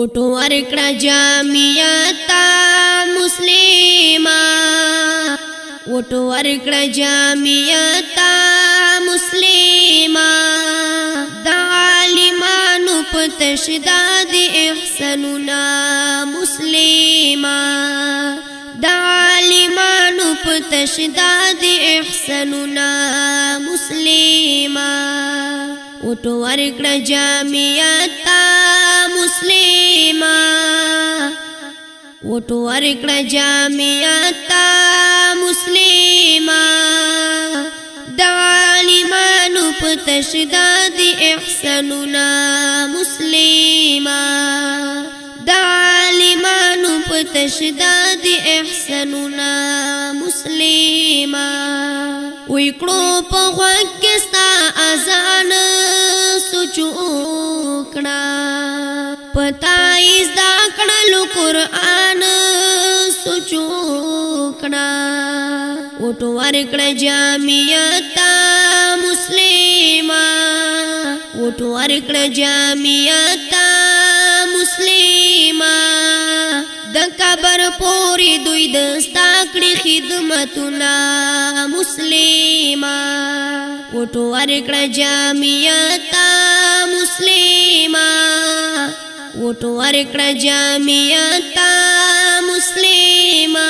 ओटो वर्कड़ा जामियाता मुस्लिमा ओटो वर्कड़ा जामियाता मुस्लिमा दालिमानु पतशदाद इहसनुना मुस्लिमा दालिमानु पतशदाद इहसनुना मुस्लिमा ओटो वर्कड़ा जामियाता मुस्लिमा ओटो वर्कड़ा जामियाता मुस्लिमा दालिमानु पतशदाद इहसनुना मुस्लिमा दालिमानु पतशदाद इहसनुना मुस्लिमा विकड़ो पगस्ता अजान सुचुकड़ा पताइस दाकड़लु कुरान सुचुकड़ा ओटो वर्कड़ा जामियाता मुस्लिमा ओटो वर्कड़ा जामियाता मुस्लिमा दकबर पोरी दुई दस्ताकड़ी खिदमतुना मुस्लिमा ओटो वर्कड़ा जामियाता मुस्लिमा ओटो वर्कड़ा जामियाता मुस्लिमा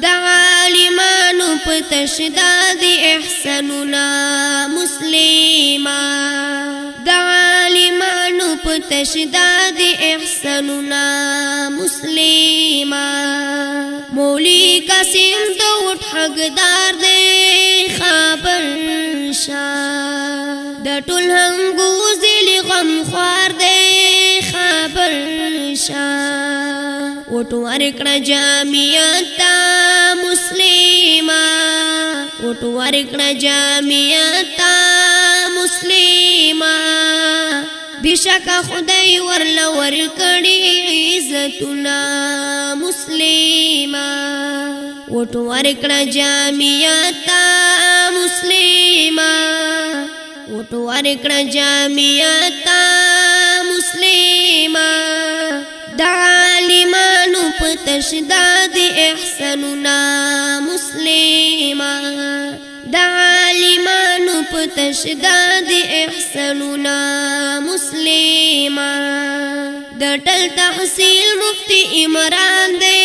दालिमानु पतशदाद इहसनुना मुस्लिमा दालिमानु पतशदाद इहसनुना मुस्लिमा मौली कासिम तो उठ हकदार दे खबर शाह दटुल हंगूजिल गम ख्वार दे खबर शाह ओटो वर्कड़ा जामियाता मुस्लिमा ओटो वर्कड़ा जामियाता मुस्लिमा भिशका खुदाई वरला वर्कड़ी इज्जतुना मुस्लिमा ओटो वर्कड़ा जामियाता मुस्लिमा ओटो वर्कड़ा जामियाता मुस्लिमा दालिमानु पतशदाद इहसनुना मुस्लिमा दालिमानु पतशदाद इहसनुना मुस्लिमा दटल तहसील मुफ्ती इमरान दे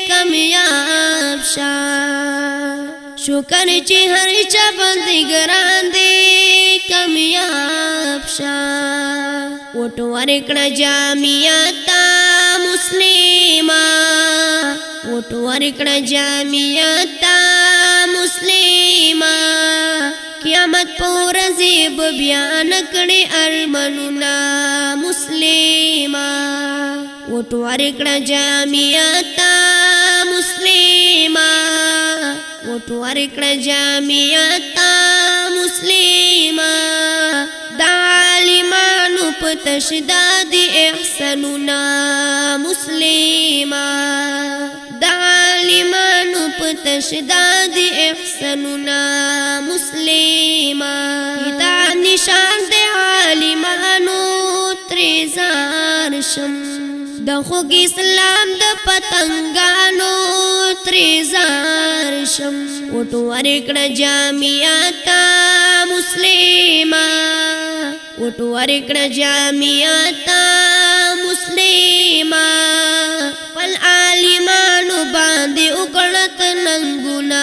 कामयाब शाह शुक्र ची हर चा बंदिगरान दे कामयाब शाह ओटो वर्कड़ा जामियाता मुस्लिमा ओटो वर्कड़ा जामियाता मुस्लिमा क़यामत पूर ज़ेब बयान करे अरमनुना मुस्लिमा ओटो वर्कड़ा जामियाता मुस्लिमा ओटो वर्कड़ा जामियाता मुस्लिमा दालिमानु पतशदाद इहसनुना मुस्लिमा दालिमानु पतशदाद इहसनुना मुस्लिमा हिता निशान दे आलिमानु त्रेजार शम दखोग इस्लाम द पतंगानो त्रेजार शम ओटो वर्कड़ा जामियाता मुस्लिमा ओटो वर्कड़ा जामियाता मुस्लिमा पल आलिमानु बांधे उकड़त नंगुना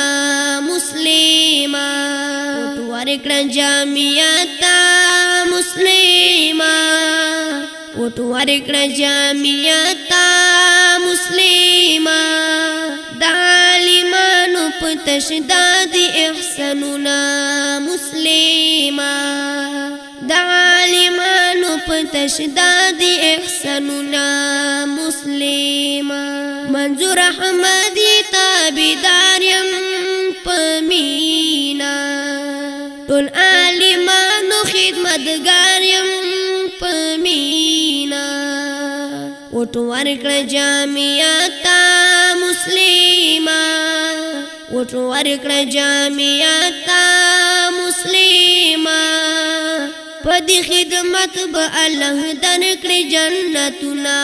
मुस्लिमा ओटो वर्कड़ा जामियाता मुस्लिमा ओटो वर्कड़ा जामियाता मुस्लिमा दालिमानु पतशदाद इहसनुना मुस्लिमा दालिमानु पतशदाद इहसनुना मुस्लिमा मंजूर अहमदी ताबिदारियम पमीना टोल आलिमानु खिदमतगारियम पमीना ओटो वर्कड़ा जामियाता मुस्लिमा ओटो वर्कड़ा जामियाता मुस्लिमा پدی خدمت با الله درکړي جنتنا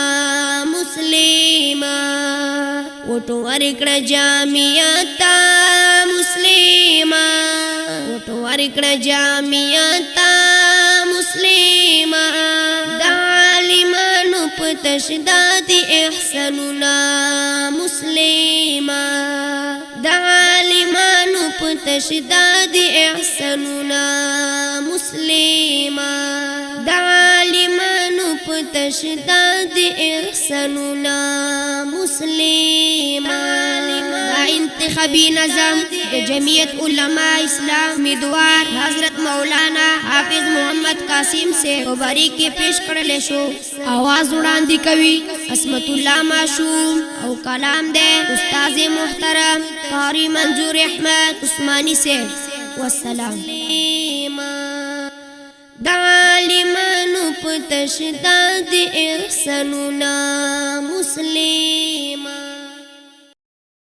مسلمه وټو ورکړه جامعتا مسلمه وټو ورکړه جامعتا مسلمه د عالمانو په تشداد احساننا مسلمه د عالمانو په تشداد احساننا مسلمه د عالمانو په تشداد احساننا مسلمه دا انتخابی نظم د جمعیت علماء اسلام امیدوار حضرت مولانا حافظ محمد قاسم سے مبارک کے پیش کړل شو आवाज وړاندې کوي عصمت الله معصوم او کلام دے استاد محترم قاری منظور احمد عثمانی سے والسلام د عالمانو په تشداد احساننا مسلم